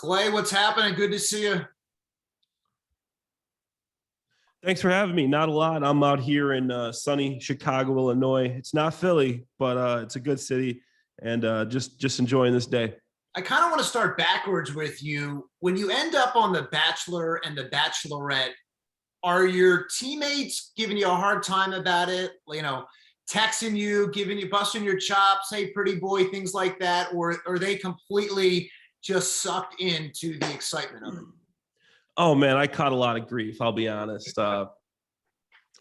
Clay, what's happening? Good to see you. Thanks for having me. Not a lot. I'm out here in sunny Chicago, Illinois. It's not Philly, but it's a good city, and just enjoying this day. I kind of want to start backwards with you. When you end up on The Bachelor and The Bachelorette, are your teammates giving you a hard time about it? Texting you, giving you, busting your chops, hey, pretty boy, things like that? Or are they completely just sucked into the excitement of it? Oh man, I caught a lot of grief. I'll be honest.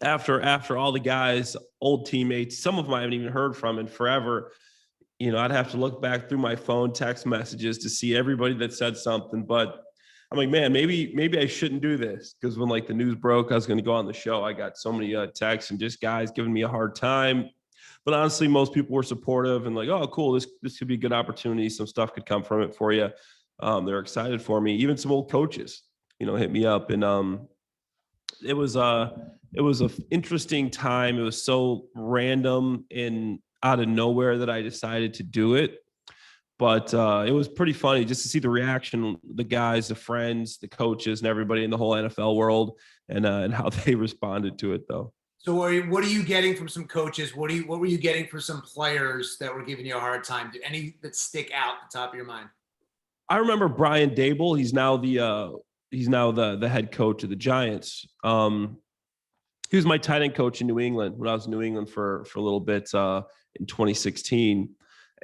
After all the guys, old teammates, some of them I haven't even heard from in forever. I'd have to look back through my phone text messages to see everybody that said something. But I'm like, man, maybe I shouldn't do this, because when the news broke I was going to go on the show, I got so many texts and just guys giving me a hard time. But honestly, most people were supportive and like, oh, cool, this could be a good opportunity. Some stuff could come from it for you. They're excited for me. Even some old coaches, hit me up, and it was an interesting time. It was so random and out of nowhere that I decided to do it. But it was pretty funny just to see the reaction, the guys, the friends, the coaches, and everybody in the whole NFL world, and how they responded to it, though. So what are you getting from some coaches? What were you getting for some players that were giving you a hard time? Do any that stick out at the top of your mind? I remember Brian Dable. He's now the head coach of the Giants. He was my tight end coach in New England when I was in New England for a little bit in 2016,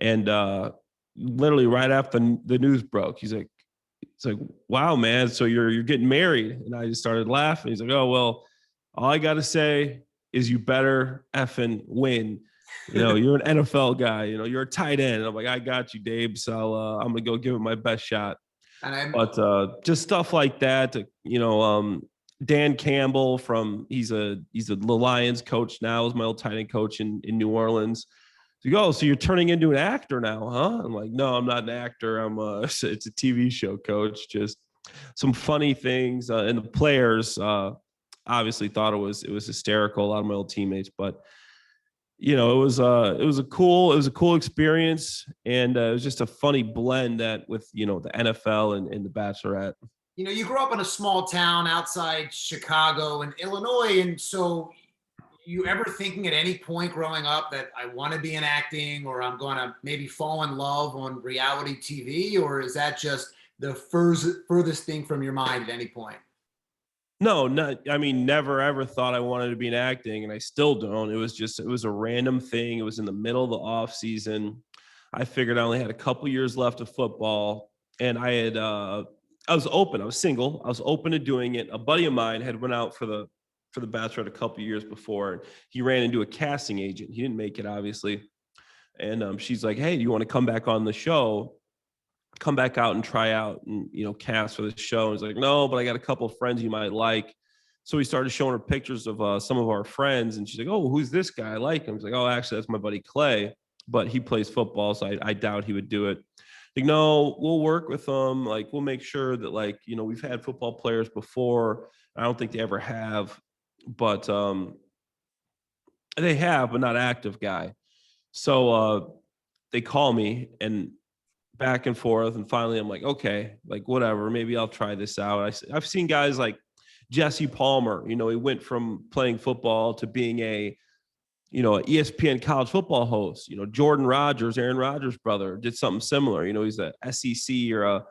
and literally right after the news broke, it's like, wow, man, so you're getting married. And I just started laughing. He's like, oh, well, all I got to say is you better effing win. You're an NFL guy, you're a tight end. And I'm like, I got you, Dave. So I'm going to go give it my best shot. But just stuff like that, Dan Campbell he's the Lions coach now, is my old tight end coach in New Orleans. So you're turning into an actor now, huh? I'm like, no, I'm not an actor. It's a TV show, coach. Just some funny things. And the players obviously thought it was hysterical. A lot of my old teammates, but it was a cool experience. And it was just a funny blend that with, the NFL and the Bachelorette. You grew up in a small town outside Chicago and Illinois. And so you ever thinking at any point growing up that I want to be in acting, or I'm going to maybe fall in love on reality TV? Or is that just the furthest thing from your mind at any point? No, never ever thought I wanted to be in acting, and I still don't. It was a random thing. It was in the middle of the off season. I figured I only had a couple years left of football, and I was open. I was single. I was open to doing it. A buddy of mine had went out for the Bachelor a couple years before, and he ran into a casting agent. He didn't make it, obviously. And she's like, hey, do you want to come back on the show? Come back out and try out and, cast for the show. And he's like, no, but I got a couple of friends you might like. So we started showing her pictures of some of our friends. And she's like, oh, who's this guy? I like him. He's like, oh, actually, that's my buddy Clay, but he plays football, so I doubt he would do it. Like, no, we'll work with them. Like, we'll make sure that, we've had football players before. I don't think they ever have, but they have, but not active guy. So they call me and back and forth, and finally I'm like, okay, whatever, maybe I'll try this out. I've seen guys like Jesse Palmer. He went from playing football to being an ESPN college football host. Jordan Rodgers, Aaron Rodgers' brother, did something similar. He's a SEC or a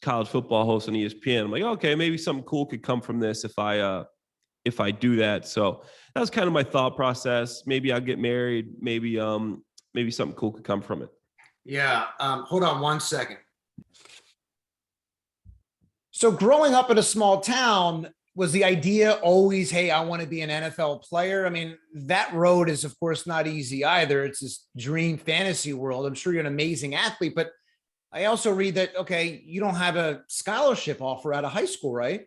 college football host on ESPN. I'm like, okay, maybe something cool could come from this if I do that. So that was kind of my thought process. Maybe I'll get married. Maybe something cool could come from it. Yeah. Hold on one second. So growing up in a small town, was the idea always, hey, I want to be an NFL player? I mean, that road is, of course, not easy either. It's this dream fantasy world. I'm sure you're an amazing athlete, but I also read that, okay, you don't have a scholarship offer out of high school, right?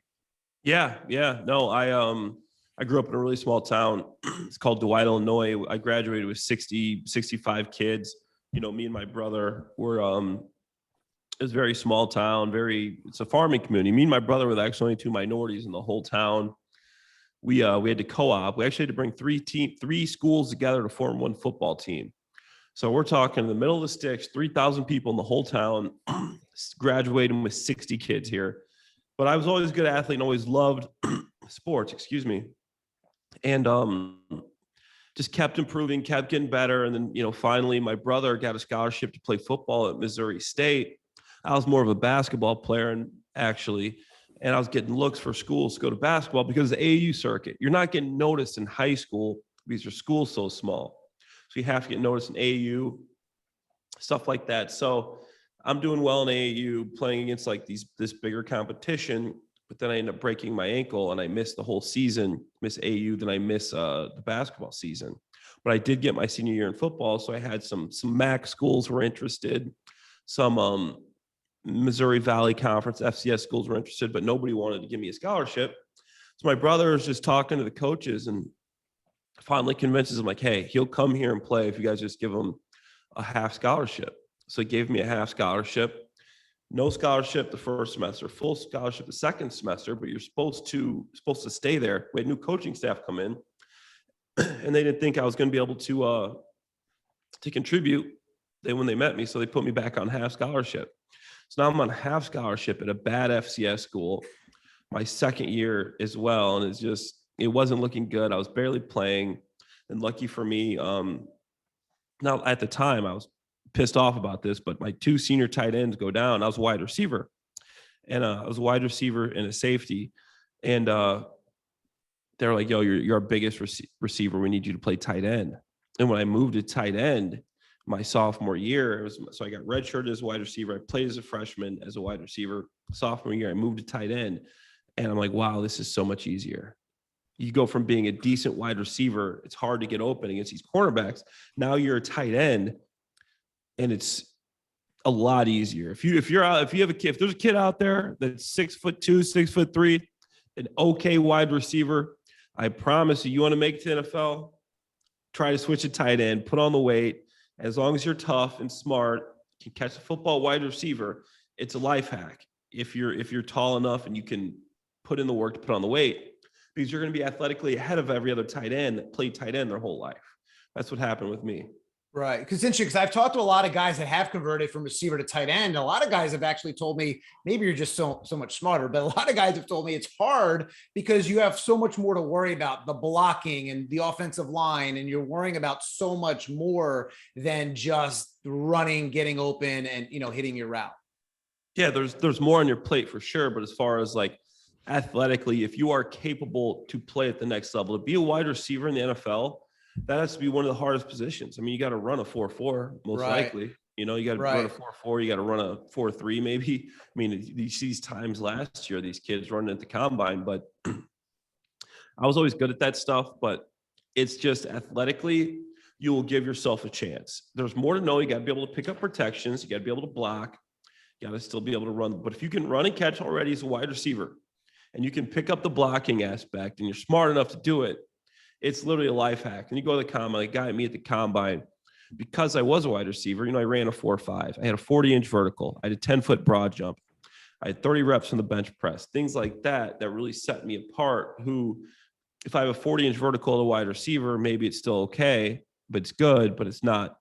Yeah. No, I grew up in a really small town. It's called Dwight, Illinois. I graduated with 65 kids. Me and my brother were, it was a very small town, it's a farming community. Me and my brother were actually only two minorities in the whole town. We had to co-op. We actually had to bring three schools together to form one football team. So we're talking in the middle of the sticks, 3,000 people in the whole town, graduating with 60 kids here. But I was always a good athlete and always loved sports, excuse me. And just kept improving, kept getting better. And then, finally my brother got a scholarship to play football at Missouri State. I was more of a basketball player and I was getting looks for schools to go to basketball because of the AAU circuit. You're not getting noticed in high school because your school's so small. So you have to get noticed in AAU, stuff like that. So I'm doing well in AAU, playing against like this bigger competition, but then I end up breaking my ankle and I missed the whole season, miss AAU, then I miss the basketball season. But I did get my senior year in football, so I had some MAC schools were interested, some Missouri Valley Conference FCS schools were interested, but nobody wanted to give me a scholarship. So my brother was just talking to the coaches and finally convinces them like, hey, he'll come here and play if you guys just give him a half scholarship. So he gave me a half scholarship, no scholarship the first semester, full scholarship the second semester, but you're supposed to stay there. We had new coaching staff come in and they didn't think I was going to be able to contribute when they met me. So they put me back on half scholarship. So now I'm on half scholarship at a bad FCS school, my second year as well. And it wasn't looking good. I was barely playing. And lucky for me, now at the time I was pissed off about this, but my two senior tight ends go down. I was a wide receiver. And I was a wide receiver and a safety. And they're like, yo, you're our biggest receiver. We need you to play tight end. And when I moved to tight end, my sophomore year, so I got redshirted as a wide receiver. I played as a freshman as a wide receiver. Sophomore year, I moved to tight end. And I'm like, wow, this is so much easier. You go from being a decent wide receiver, it's hard to get open against these cornerbacks. Now you're a tight end, and it's a lot easier. If there's a kid out there that's 6'2", 6'3", an okay wide receiver, I promise you want to make it to the NFL, try to switch to tight end, put on the weight. As long as you're tough and smart, you can catch a football wide receiver. It's a life hack. If you're tall enough and you can put in the work to put on the weight, because you're going to be athletically ahead of every other tight end that played tight end their whole life. That's what happened with me. Right. Because it's interesting, because I've talked to a lot of guys that have converted from receiver to tight end. A lot of guys have actually told me, maybe you're just so much smarter, but a lot of guys have told me it's hard because you have so much more to worry about, the blocking and the offensive line, and you're worrying about so much more than just running, getting open, and hitting your route. Yeah, there's more on your plate for sure. But as far as like athletically, if you are capable to play at the next level, to be a wide receiver in the NFL, that has to be one of the hardest positions. I mean, you got to run a 4.4 most likely. You got to run a 4.4. You got to run a 4.3 maybe. I mean, you see these times last year, these kids running at the combine, but I was always good at that stuff. But it's just athletically, you will give yourself a chance. There's more to know. You got to be able to pick up protections. You got to be able to block. You got to still be able to run. But if you can run and catch already as a wide receiver, and you can pick up the blocking aspect, and you're smart enough to do it, it's literally a life hack. And you go to the combine, a guy at me at the combine, because I was a wide receiver, I ran a 4.5. I had a 40-inch vertical. I had a 10-foot broad jump. I had 30 reps on the bench press, things like that really set me apart. Who, if I have a 40-inch vertical as a wide receiver, maybe it's still okay, but it's good, but it's not,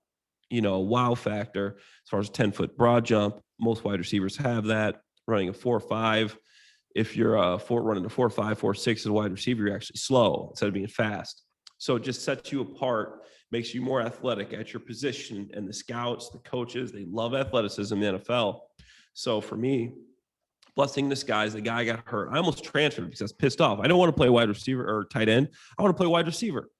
a wow factor. As far as a 10-foot broad jump, most wide receivers have that. Running a 4.5. If you're running a 4.5, 4.6 as a wide receiver, you're actually slow instead of being fast. So it just sets you apart, makes you more athletic at your position. And the scouts, the coaches, they love athleticism in the NFL. So for me, blessing this guy, the guy got hurt. I almost transferred because I was pissed off. I don't want to play wide receiver or tight end. I want to play wide receiver.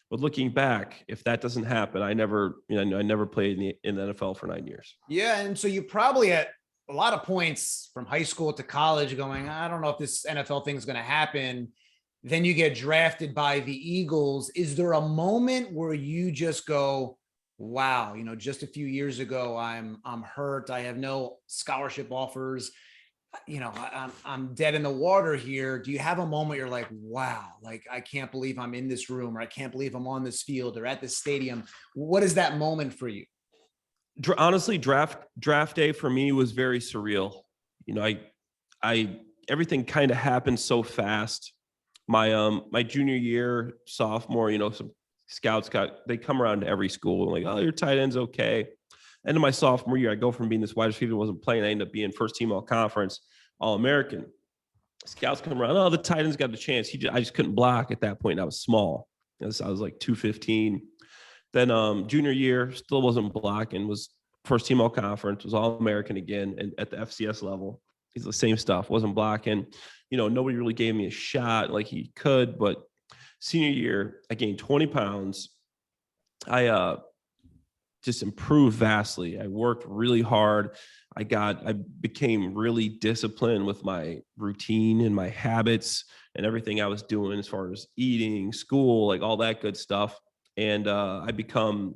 But looking back, if that doesn't happen, I never played in the NFL for 9 years. Yeah, and so you probably at a lot of points from high school to college going, I don't know if this NFL thing is going to happen. Then you get drafted by the Eagles. Is there a moment where you just go, wow, just a few years ago, I'm hurt. I have no scholarship offers. I'm dead in the water here. Do you have a moment you're like, wow, like I can't believe I'm in this room, or I can't believe I'm on this field or at this stadium? What is that moment for you? Honestly, draft day for me was very surreal. I everything kind of happened so fast. My junior year, sophomore, some Scouts they come around to every school and like, oh, your tight end's okay. End of my sophomore year, I go from being this wide receiver who wasn't playing, I end up being first team all conference, all American. Scouts come around, oh, the tight end's got a chance. I just couldn't block at that point. I was small. I was like 215. Then junior year, still wasn't blocking, was first team all conference, was all American again, and at the FCS level. He's the same stuff, wasn't blocking. Nobody really gave me a shot like he could, but senior year, I gained 20 pounds. I just improved vastly. I worked really hard. I became really disciplined with my routine and my habits and everything I was doing as far as eating, school, like all that good stuff. And I become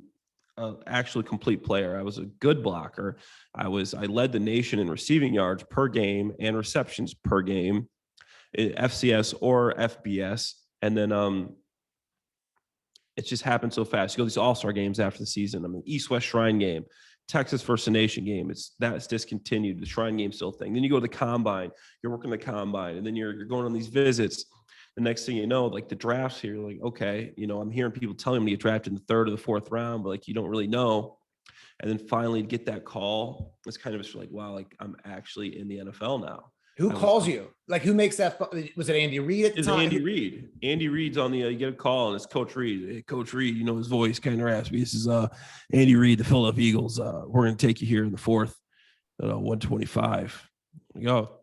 actually complete player. I was a good blocker. I led the nation in receiving yards per game and receptions per game, FCS or FBS. And then it just happened so fast. You go to these all-star games after the season. I mean, East-West Shrine game, Texas First Nation game. That's discontinued. The Shrine game still thing. Then you go to the combine. You're working the combine, and then you're going on these visits. The next thing you know, like the drafts here, like, okay, I'm hearing people telling me to get drafted in the 3rd or the 4th round, but like you don't really know. And then finally get that call. It's kind of just like, wow, like I'm actually in the NFL now. Who calls you? Like who makes that? Was it Andy Reid at the time? Andy Reid. Andy Reid's on the, you get a call and it's Coach Reid. Hey, Coach Reid, his voice kind of raspy. This is Andy Reid, the Philadelphia Eagles. We're going to take you here in the 4th, 125. We go.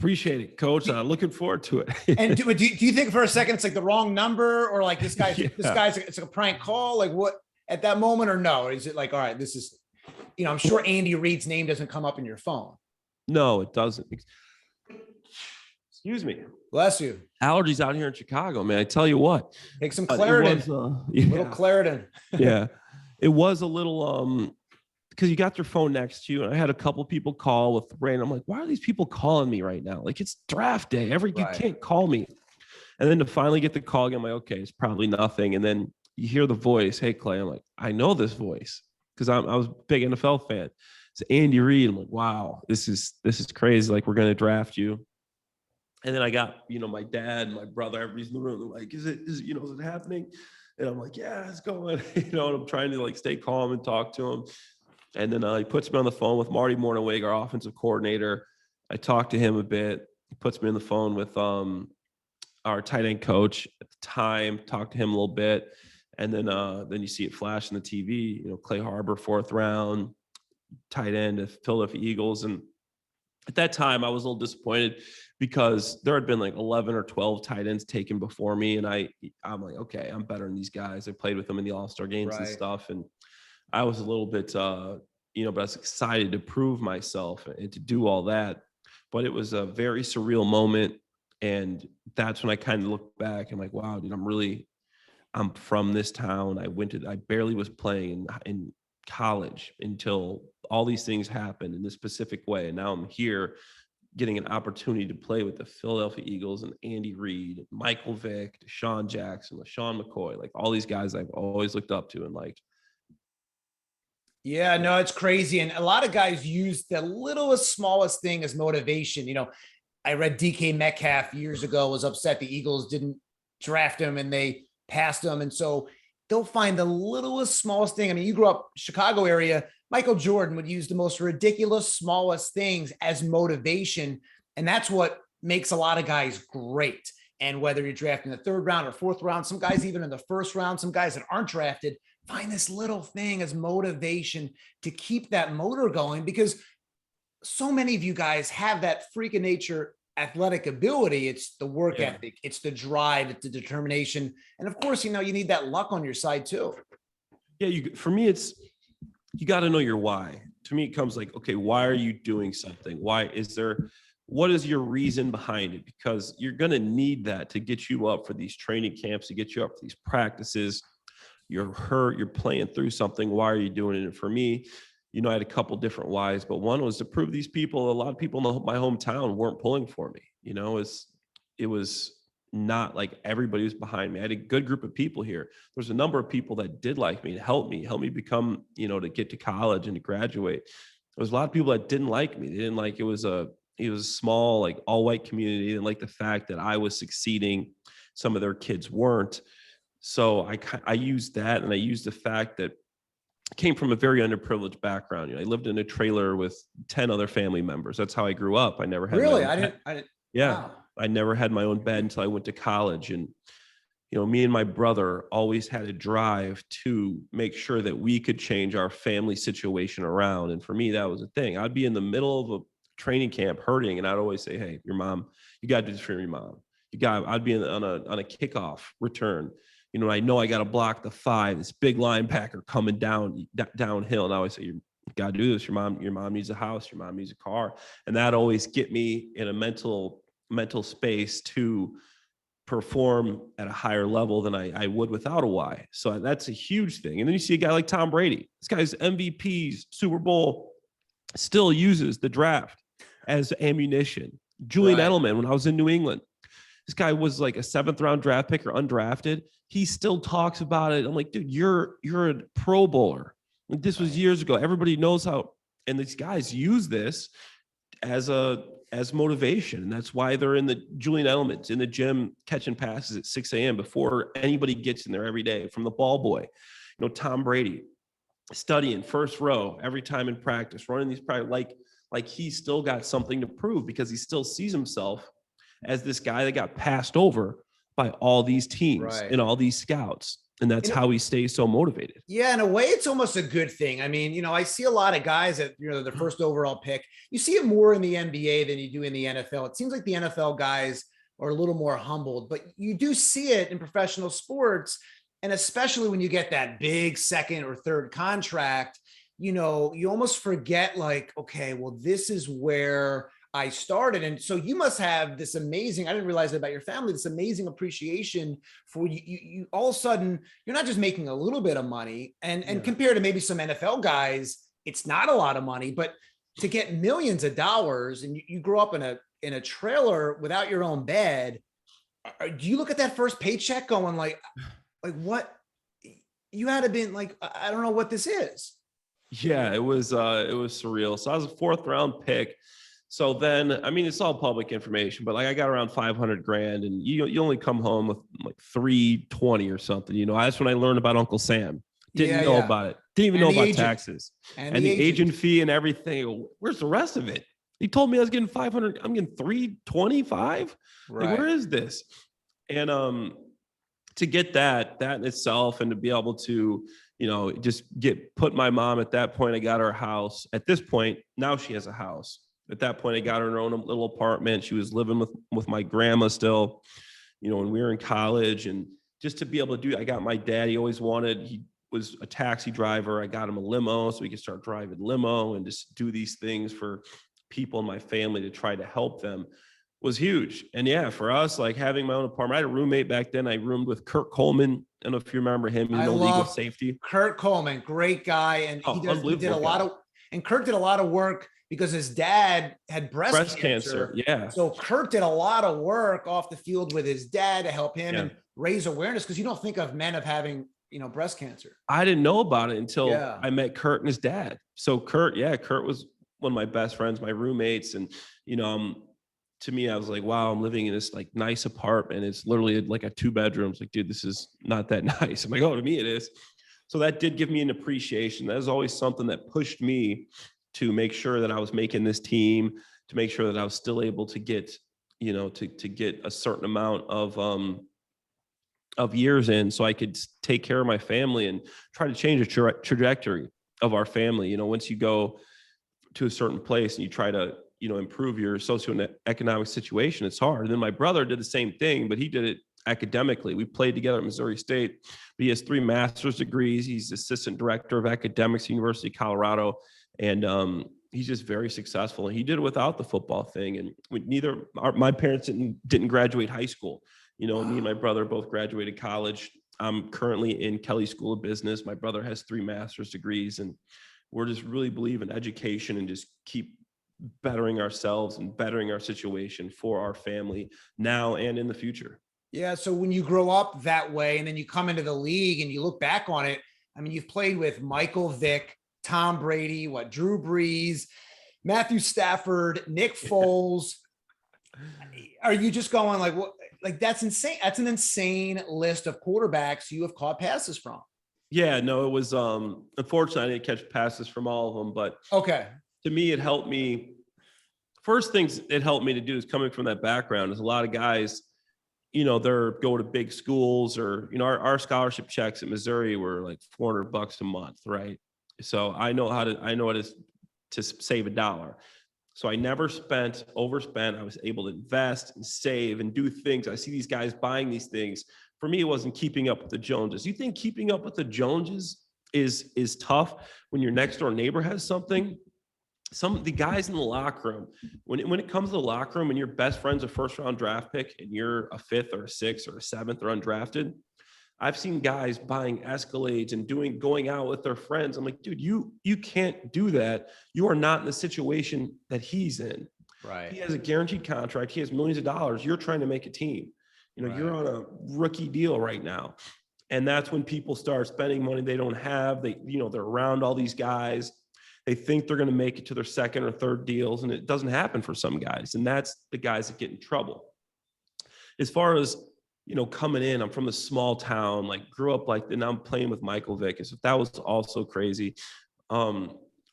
Appreciate it, Coach. Looking forward to it. And do you think for a second it's like the wrong number, or like this guy's it's like a prank call? Like what at that moment, or no? Or is it like, all right, this is, I'm sure Andy Reid's name doesn't come up in your phone. No, it doesn't. Excuse me. Bless you. Allergies out here in Chicago, man. I tell you what. Take some Claritin. Little Claritin. Yeah. It was a little because you got your phone next to you, and I had a couple people call with rain. I'm like, why are these people calling me right now? Like, it's draft day. You can't call me. And then to finally get the call again, I'm like, okay, it's probably nothing. And then you hear the voice, hey Clay. I'm like, I know this voice because I was a big NFL fan. It's Andy Reid. I'm like, wow, this is crazy. Like, we're going to draft you. And then I got, my dad, my brother, everybody's in the room. They're like, is it happening? And I'm like, yeah, it's going, and I'm trying to like stay calm and talk to him. And then he puts me on the phone with Marty Mornhinweg, our offensive coordinator. I talked to him a bit. He puts me on the phone with our tight end coach at the time, talked to him a little bit. And then you see it flash on the TV, Clay Harbor, 4th round, tight end of Philadelphia Eagles. And at that time, I was a little disappointed because there had been like 11 or 12 tight ends taken before me. And I'm like, okay, I'm better than these guys. I played with them in the All-Star games and stuff. And I was a little bit, but I was excited to prove myself and to do all that. But it was a very surreal moment. And that's when I kind of look back and like, wow, dude, I'm from this town. I barely was playing in college until all these things happened in this specific way. And now I'm here getting an opportunity to play with the Philadelphia Eagles and Andy Reid, Michael Vick, Deshaun Jackson, LaShawn McCoy, like all these guys I've always looked up to and liked. Yeah, no, it's crazy. And a lot of guys use the littlest, smallest thing as motivation. I read DK Metcalf years ago was upset the Eagles didn't draft him and they passed him. And so they'll find the littlest, smallest thing. I mean, you grew up Chicago area. Michael Jordan would use the most ridiculous, smallest things as motivation. And that's what makes a lot of guys great. And whether you're drafting the 3rd round or 4th round, some guys even in the 1st round, some guys that aren't drafted, find this little thing as motivation to keep that motor going, because so many of you guys have that freak of nature athletic ability. It's the work ethic, it's the drive, it's the determination. And of course, you need that luck on your side too. Yeah, for me, you got to know your why. To me, it comes like, okay, why are you doing something? What is your reason behind it? Because you're going to need that to get you up for these training camps, to get you up for these practices. You're hurt, you're playing through something. Why are you doing it? And for me, I had a couple different whys, but one was to prove these people, a lot of people in my hometown weren't pulling for me. It was not like everybody was behind me. I had a good group of people here. There's a number of people that did like me, to help me become, to get to college and to graduate. There was a lot of people that didn't like me. They didn't like, it was a small, like all white community. They didn't like the fact that I was succeeding. Some of their kids weren't. So I used that, and I used the fact that I came from a very underprivileged background. I lived in a trailer with 10 other family members. That's how I grew up. I never had my Really? own I didn't. yeah. Wow. I never had my own bed until I went to college. And me and my brother always had a drive to make sure that we could change our family situation around. And for me, that was a thing. I'd be in the middle of a training camp hurting, and I'd always say, "Hey, your mom, you got to do this for your mom. I'd be on a kickoff return. I know I got to block the 5, this big linebacker coming downhill. And I always say, you got to do this. Your mom needs a house. Your mom needs a car. And that always get me in a mental space to perform at a higher level than I would without a why. So that's a huge thing. And then you see a guy like Tom Brady. This guy's MVPs, Super Bowl, still uses the draft as ammunition. Julian Right. Edelman, when I was in New England, this guy was like a 7th round draft pick or undrafted. He still talks about it. I'm like, dude, you're a Pro Bowler. Like, this was years ago. Everybody knows how, and these guys use this as motivation. And that's why they're in the Julian Edelman's in the gym catching passes at 6 a.m. before anybody gets in there every day, from the ball boy. Tom Brady studying first row every time in practice, running these practice like he's still got something to prove, because he still sees himself as this guy that got passed over by all these teams Right. and all these scouts. And that's how he stays so motivated. Yeah, in a way, it's almost a good thing. I mean, I see a lot of guys that, the first overall pick. You see it more in the NBA than you do in the NFL. It seems like the NFL guys are a little more humbled, but you do see it in professional sports. And especially when you get that big 2nd or 3rd contract, you almost forget, like, okay, well, this is where I started. And so you must have this amazing, I didn't realize that about your family, this amazing appreciation for you all of a sudden, you're not just making a little bit of money, and compared to maybe some NFL guys, it's not a lot of money, but to get millions of dollars, and you grow up in a trailer without your own bed. Do you look at that first paycheck going like what? You had to been like, I don't know what this is. Yeah, it was surreal. So I was a 4th round pick. So then, I mean, it's all public information, but like I got around 500 grand, and you only come home with like 320 or something. That's when I learned about Uncle Sam. Didn't know about it. Didn't even know about taxes and the agent fee and everything. Where's the rest of it? He told me I was getting 500. I'm getting 325. Right. Like, where is this? And to get that in itself, and to be able to, just put my mom, at that point, I got her a house. At this point, now she has a house. At that point, I got her in her own little apartment. She was living with my grandma still, when we were in college. And just to be able to I got my dad, he was a taxi driver. I got him a limo so he could start driving limo and just do these things for people in my family to try to help them was huge. And yeah, for us, like having my own apartment, I had a roommate back then. I roomed with Kurt Coleman. I don't know if you remember him. He's no legal safety. Kurt Coleman, great guy. And he did a lot of, and Kurt did a lot of work because his dad had breast cancer. Yeah. So Kurt did a lot of work off the field with his dad to help him and raise awareness, because you don't think of men of having, breast cancer. I didn't know about it until I met Kurt and his dad. So Kurt was one of my best friends, my roommates. And, to me, I was like, wow, I'm living in this like nice apartment. It's literally like a 2 bedrooms. Like, dude, this is not that nice. I'm like, oh, to me it is. So that did give me an appreciation. That was always something that pushed me to make sure that I was making this team, to make sure that I was still able to get, to get a certain amount of years in, so I could take care of my family and try to change the trajectory of our family. Once you go to a certain place and you try to, improve your socioeconomic situation, it's hard. And then my brother did the same thing, but he did it academically. We played together at Missouri State, but he has 3 master's degrees. He's assistant director of academics at University of Colorado. And he's just very successful. And he did it without the football thing. And my parents didn't graduate high school. Me and my brother both graduated college. I'm currently in Kelly School of Business. My brother has 3 master's degrees, and we're just really believe in education and just keep bettering ourselves and bettering our situation for our family now and in the future. Yeah. So when you grow up that way and then you come into the league and you look back on it, I mean, you've played with Michael Vick, Tom Brady, Drew Brees, Matthew Stafford, Nick Foles. Are you just going like, what? like that's insane. That's an insane list of quarterbacks you have caught passes from. Yeah, no, it was unfortunately I didn't catch passes from all of them, but Okay. to me it helped me. First things it helped me to do is coming from that background is a lot of guys, they're go to big schools or, our scholarship checks at Missouri were like $400 a month, right? So I know what it is to save a dollar. So I never overspent. I was able to invest and save and do things. I see these guys buying these things. For me, it wasn't keeping up with the Joneses. You think keeping up with the Joneses is tough when your next door neighbor has something? Some of the guys in the locker room, when it comes to the locker room and your best friend's a first round draft pick and you're a 5th or a 6th or a 7th or undrafted, I've seen guys buying Escalades and going out with their friends. I'm like, dude, you can't do that. You are not in the situation that he's in. Right. He has a guaranteed contract. He has millions of dollars. You're trying to make a team. Right. You're on a rookie deal right now. And that's when people start spending money they don't have. They're around all these guys. They think they're going to make it to their 2nd or 3rd deals, and it doesn't happen for some guys. And that's the guys that get in trouble. As far as, coming in, I'm from a small town, like grew up like, and I'm playing with Michael Vick. So that was also crazy. One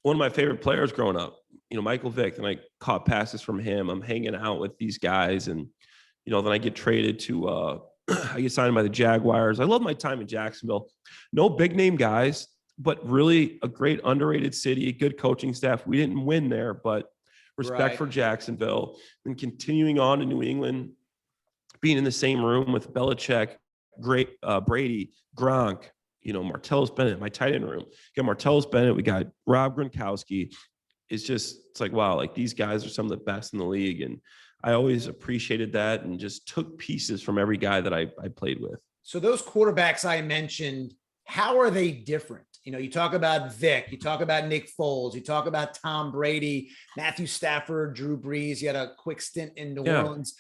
of my favorite players growing up, Michael Vick, and I caught passes from him. I'm hanging out with these guys, and, then I get traded to, I get signed by the Jaguars. I love my time in Jacksonville. No big name guys, but really a great underrated city, good coaching staff. We didn't win there, but respect for Jacksonville. And continuing on to New England, being in the same room with Belichick, Brady, Gronk, Martellus Bennett, my tight end room. We got Martellus Bennett. We got Rob Gronkowski. It's like, wow, like these guys are some of the best in the league. And I always appreciated that and just took pieces from every guy that I played with. So those quarterbacks I mentioned, how are they different? You talk about Vic, you talk about Nick Foles, you talk about Tom Brady, Matthew Stafford, Drew Brees. You had a quick stint in New Orleans.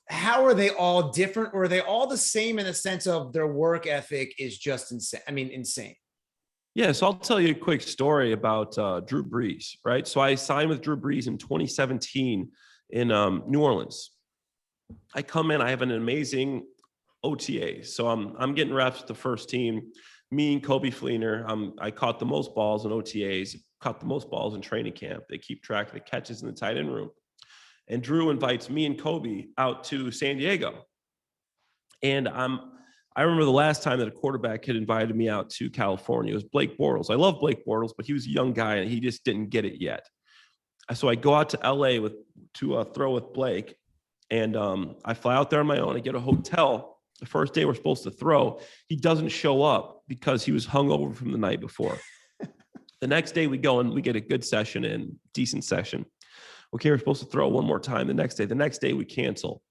How are they all different, or are they all the same in the sense of their work ethic is just insane? Insane. Yeah, so I'll tell you a quick story about Drew Brees, right? So I signed with Drew Brees in 2017 in New Orleans. I come in, I have an amazing OTA. So I'm getting reps with the first team. Me and Kobe Fleener, I caught the most balls in OTAs, caught the most balls in training camp. They keep track of the catches in the tight end room. And Drew invites me and Kobe out to San Diego. And I remember the last time that a quarterback had invited me out to California. It was Blake Bortles. I love Blake Bortles, but he was a young guy and he just didn't get it yet. So I go out to LA to throw with Blake. And I fly out there on my own. I get a hotel. The first day we're supposed to throw, he doesn't show up because he was hungover from the night before. The next day we go and we get a good session in, decent session. Okay, we're supposed to throw one more time the next day we cancel.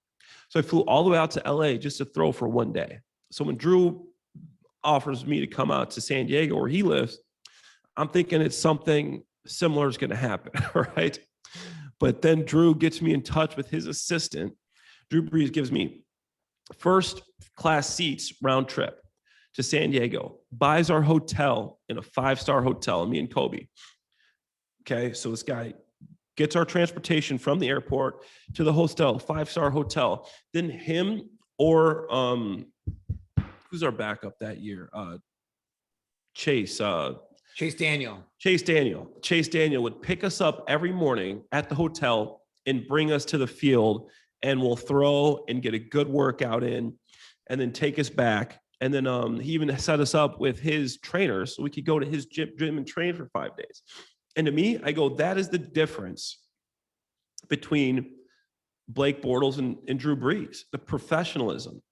So I flew all the way out to LA just to throw for one day. So when Drew offers me to come out to San Diego where he lives, I'm thinking it's something similar is going to happen, right? But then Drew gets me in touch with his assistant. Drew Brees gives me first class seats round trip to San Diego, buys our hotel in a 5-star hotel, me and Kobe. Okay, so this guy gets our transportation from the airport to the hostel, 5-star hotel. Then him or who's our backup that year? Chase Daniel. Chase Daniel would pick us up every morning at the hotel and bring us to the field, and we'll throw and get a good workout in and then take us back. And then he even set us up with his trainers so we could go to his gym and train for 5 days. And to me, I go, that is the difference between Blake Bortles and Drew Brees, the professionalism.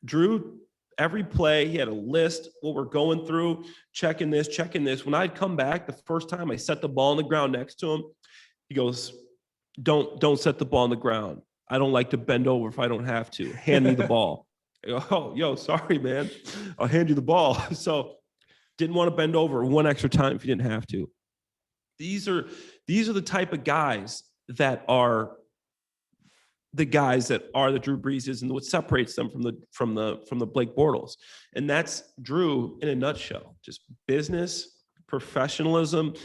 Drew, every play, he had a list, what we're going through, checking this. When I'd come back, the first time I set the ball on the ground next to him, he goes, don't set the ball on the ground. I don't like to bend over if I don't have to. Hand me the ball. I go, oh, yo, sorry, man. I'll hand you the ball. So didn't want to bend over one extra time if you didn't have to. These are the type of guys that are the guys that are the Drew Breeses, and what separates them from the Blake Bortles. And that's Drew in a nutshell. Just business, professionalism,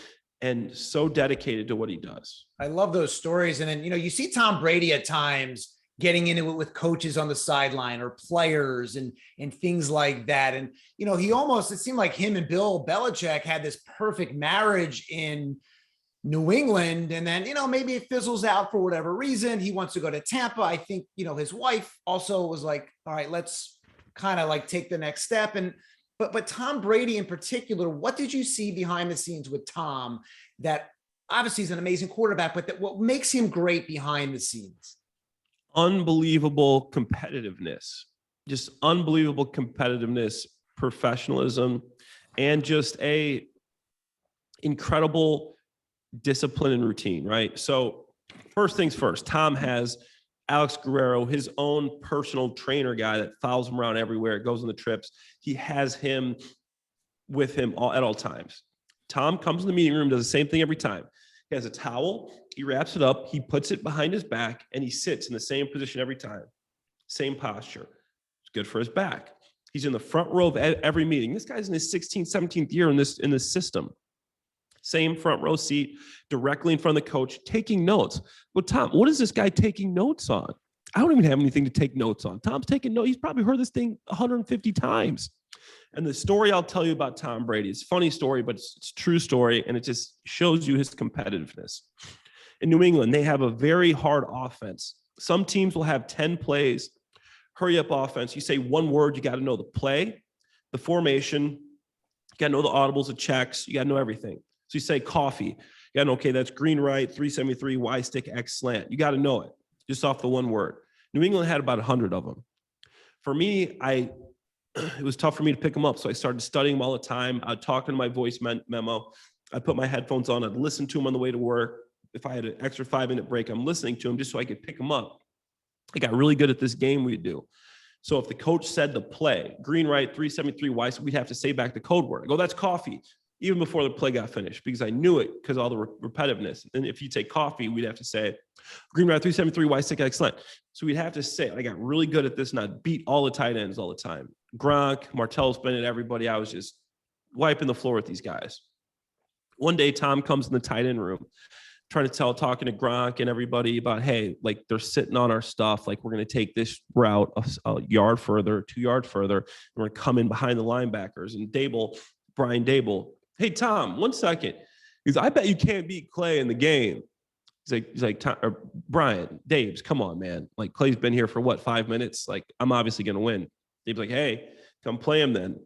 and so dedicated to what he does. I love those stories. And then, you see Tom Brady at times getting into it with coaches on the sideline or players and things like that. And, he almost, it seemed like him and Bill Belichick had this perfect marriage in New England. And then, maybe it fizzles out for whatever reason. He wants to go to Tampa. I think, his wife also was like, all right, let's kind of like take the next step. But Tom Brady in particular, what did you see behind the scenes with Tom that obviously is an amazing quarterback, but what makes him great behind the scenes? Unbelievable competitiveness, just unbelievable competitiveness, professionalism, and just a incredible discipline and routine, right? So first things first, Tom has Alex Guerrero, his own personal trainer guy that follows him around everywhere, goes on the trips. He has him with him at all times. Tom comes in the meeting room, does the same thing every time. He has a towel, he wraps it up, he puts it behind his back, and he sits in the same position every time. Same posture. It's good for his back. He's in the front row of every meeting. This guy's in his 16th, 17th year in this system. Same front row seat, directly in front of the coach, taking notes. Well, Tom, what is this guy taking notes on? I don't even have anything to take notes on. Tom's taking notes. He's probably heard this thing 150 times. And the story I'll tell you about Tom Brady, it's a funny story, but it's a true story, and it just shows you his competitiveness. In New England, they have a very hard offense. Some teams will have 10 plays, hurry up offense. You say one word, you got to know the play, the formation, you got to know the audibles, the checks, you got to know everything. So you say coffee, you got to know, okay, that's green right, 373, Y stick, X slant. You got to know it just off the one word. New England had about 100 of them. For me, it was tough for me to pick them up. So I started studying them all the time. I'd talk in my voice memo. I put my headphones on. I'd listen to them on the way to work. If I had an extra 5-minute break, I'm listening to them just so I could pick them up. I got really good at this game we'd do. So if the coach said the play, green right, 373 Y, so we'd have to say back the code word. I go, that's coffee, even before the play got finished, because I knew it because of all the repetitiveness. And if you take coffee, we'd have to say green right, 373 Y, stick, excellent. So we'd have to say it. I got really good at this, and I'd beat all the tight ends all the time. Gronk, Martellus Bennett, everybody. I was just wiping the floor with these guys. One day, Tom comes in the tight end room, talking to Gronk and everybody about, hey, like they're sitting on our stuff. Like we're going to take this route a yard further, 2 yards further. And we're going to come in behind the linebackers. And Brian Dable, hey, Tom, 1 second. He's, I bet you can't beat Clay in the game. He's like, Brian, Dave's, come on, man. Like Clay's been here for what, 5 minutes? Like I'm obviously going to win. Dave's like, hey, come play him then.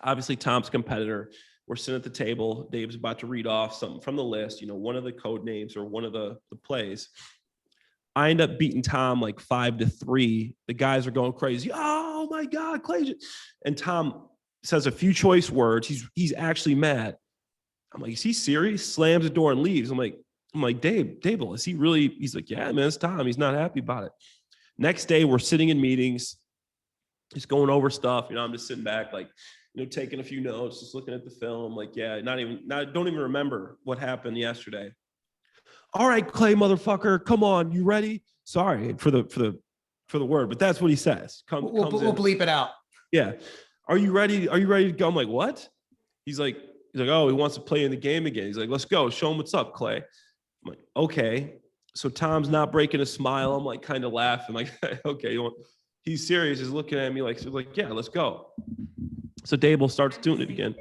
Obviously, Tom's competitor. We're sitting at the table. Dave's about to read off something from the list, one of the code names or one of the plays. I end up beating Tom like 5-3. The guys are going crazy. Oh my God, Clay. And Tom says a few choice words. He's actually mad. I'm like, is he serious? Slams the door and leaves. I'm like, Dable, is he really? He's like, yeah, man, it's Tom. He's not happy about it. Next day, we're sitting in meetings, just going over stuff. I'm just sitting back, like, taking a few notes, just looking at the film. Like, yeah, don't even remember what happened yesterday. All right, Clay, motherfucker, come on, you ready? Sorry for the word, but that's what he says. We'll bleep it out. Yeah. Are you ready? Are you ready to go? I'm like, what? He's like, oh, he wants to play in the game again. He's like, let's go. Show him what's up, Clay. I'm like, okay. So Tom's not breaking a smile. I'm like kind of laughing, like, okay. He's serious. He's looking at me like, yeah, let's go. So Dable starts doing it again.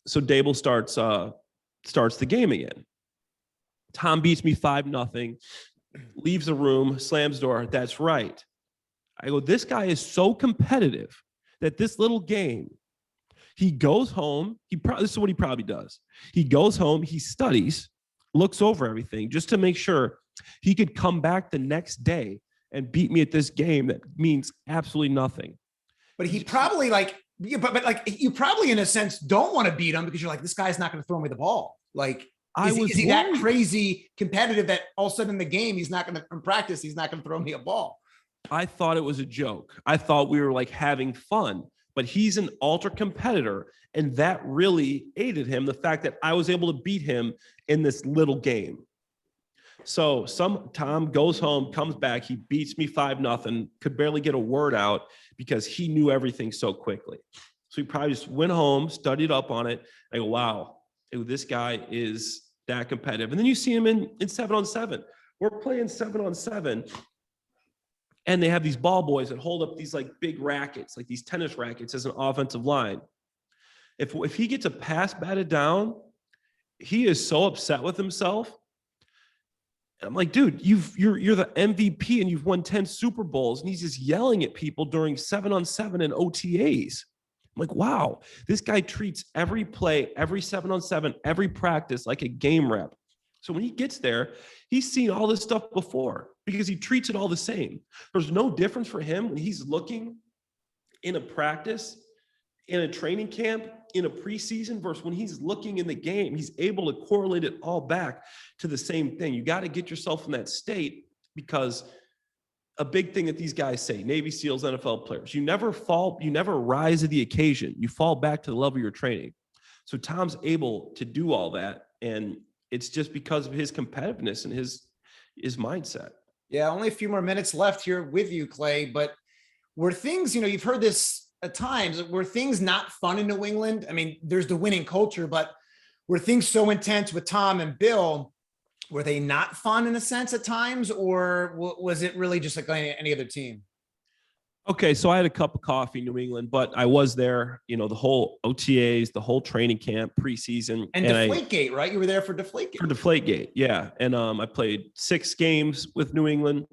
So Dable starts the game again. Tom beats me 5-0, leaves the room, slams the door. That's right. I go, this guy is so competitive that this little game, he goes home. This is what he probably does. He goes home, he studies, looks over everything just to make sure he could come back the next day and beat me at this game that means absolutely nothing. But he probably but like you probably in a sense don't want to beat him because you're like, this guy's not going to throw me the ball. Like, is he that crazy competitive that all of a sudden in the game, he's not going to, in practice, he's not going to throw me a ball? I thought it was a joke. I thought we were like having fun, but he's an ultra competitor. And that really aided him. The fact that I was able to beat him in this little game. So Tom goes home, comes back, he beats me 5-0, could barely get a word out because he knew everything so quickly. So he probably just went home, studied up on it. I go, wow, this guy is that competitive. And then you see him in 7-on-7. We're playing 7-on-7. And they have these ball boys that hold up these like big rackets, like these tennis rackets as an offensive line. If he gets a pass batted down, he is so upset with himself. And I'm like, dude, you're the MVP and you've won 10 Super Bowls, and he's just yelling at people during 7-on-7 and OTAs. I'm like, wow, this guy treats every play, every 7-on-7, every practice like a game rep. So when he gets there, he's seen all this stuff before because he treats it all the same. There's no difference for him when he's looking in a practice, in a training camp, in a preseason versus when he's looking in the game. He's able to correlate it all back to the same thing. You got to get yourself in that state, because a big thing that these guys say, Navy SEALs, NFL players, you never rise to the occasion. You fall back to the level you're training. So Tom's able to do all that, and it's just because of his competitiveness and his mindset. Yeah, only a few more minutes left here with you, Clay, but were things, you've heard this at times, were things not fun in New England? I mean, there's the winning culture, but were things so intense with Tom and Bill, were they not fun in a sense at times, or was it really just like any other team? Okay, so I had a cup of coffee in New England, but I was there, the whole OTAs, the whole training camp, preseason. And Deflategate, right? You were there for Deflategate. For Deflategate, yeah. And I played 6 games with New England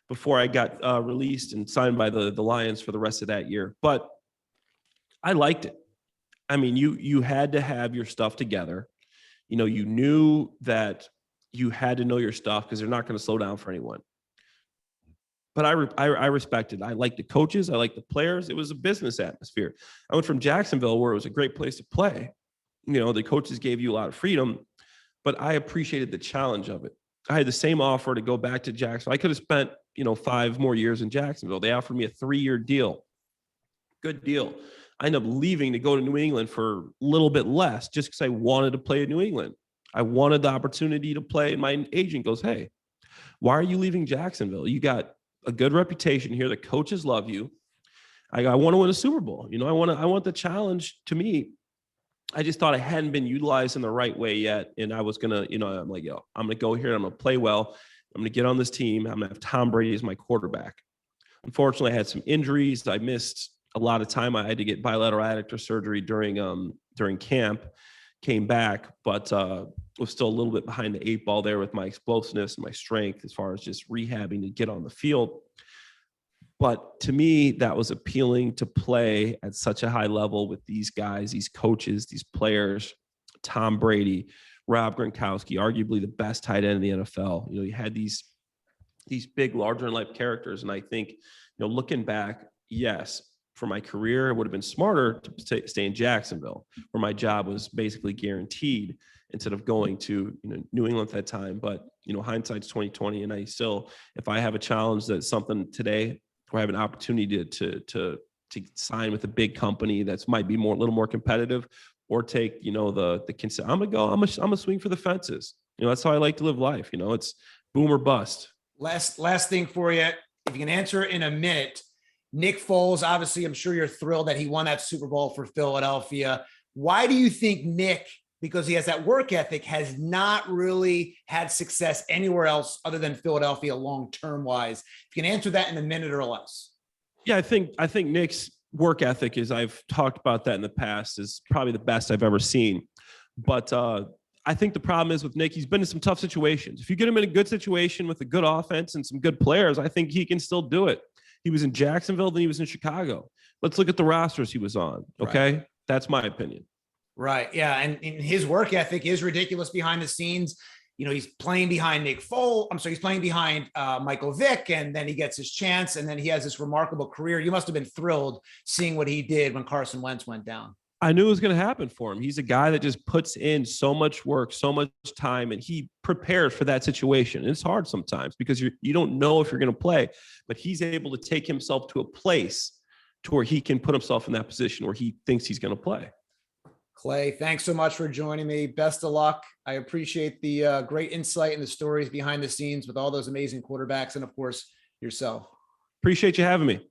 before I got released and signed by the Lions for the rest of that year. But I liked it. I mean, you had to have your stuff together. You knew that you had to know your stuff because they're not going to slow down for anyone. But I respected it. I liked the coaches. I liked the players. It was a business atmosphere. I went from Jacksonville, where it was a great place to play. The coaches gave you a lot of freedom, but I appreciated the challenge of it. I had the same offer to go back to Jacksonville. I could have spent, 5 more years in Jacksonville. They offered me a 3-year deal. Good deal. I ended up leaving to go to New England for a little bit less just because I wanted to play in New England. I wanted the opportunity to play, and my agent goes, hey, why are you leaving Jacksonville? You got a good reputation here. The coaches love you. I want to win a Super Bowl. I want the challenge. To me, I just thought I hadn't been utilized in the right way yet. And I was going to, I'm like, I'm going to go here. I'm going to play well. I'm going to get on this team. I'm going to have Tom Brady as my quarterback. Unfortunately, I had some injuries. I missed a lot of time. I had to get bilateral adductor surgery during camp, came back, but was still a little bit behind the 8 ball there with my explosiveness and my strength as far as just rehabbing to get on the field. But to me, that was appealing to play at such a high level with these guys, these coaches, these players, Tom Brady, Rob Gronkowski, arguably the best tight end in the NFL. You had these big, larger than life characters. And I think, looking back, yes, for my career, it would have been smarter to stay in Jacksonville, where my job was basically guaranteed, instead of going to New England at that time. But hindsight's 2020, and I still, if I have a challenge that's something today, or I have an opportunity to sign with a big company that's might be a little more competitive, or take the consent, I'm gonna swing for the fences. That's how I like to live life. It's boom or bust. Last thing for you, if you can answer it in a minute. Nick Foles, obviously, I'm sure you're thrilled that he won that Super Bowl for Philadelphia. Why do you think Nick, because he has that work ethic, has not really had success anywhere else other than Philadelphia long-term wise? If you can answer that in a minute or less. Yeah, I think Nick's work ethic, as I've talked about that in the past, is probably the best I've ever seen. But I think the problem is with Nick, he's been in some tough situations. If you get him in a good situation with a good offense and some good players, I think he can still do it. He was in Jacksonville, then he was in Chicago. Let's look at the rosters he was on. Okay. Right. That's my opinion. Right. Yeah. And his work ethic is ridiculous behind the scenes. He's playing behind Nick Foles. He's playing behind Michael Vick, and then he gets his chance, and then he has this remarkable career. You must have been thrilled seeing what he did when Carson Wentz went down. I knew it was going to happen for him. He's a guy that just puts in so much work, so much time, and he prepares for that situation. And it's hard sometimes because you don't know if you're going to play, but he's able to take himself to a place to where he can put himself in that position where he thinks he's going to play. Clay, thanks so much for joining me. Best of luck. I appreciate the great insight and the stories behind the scenes with all those amazing quarterbacks and, of course, yourself. Appreciate you having me.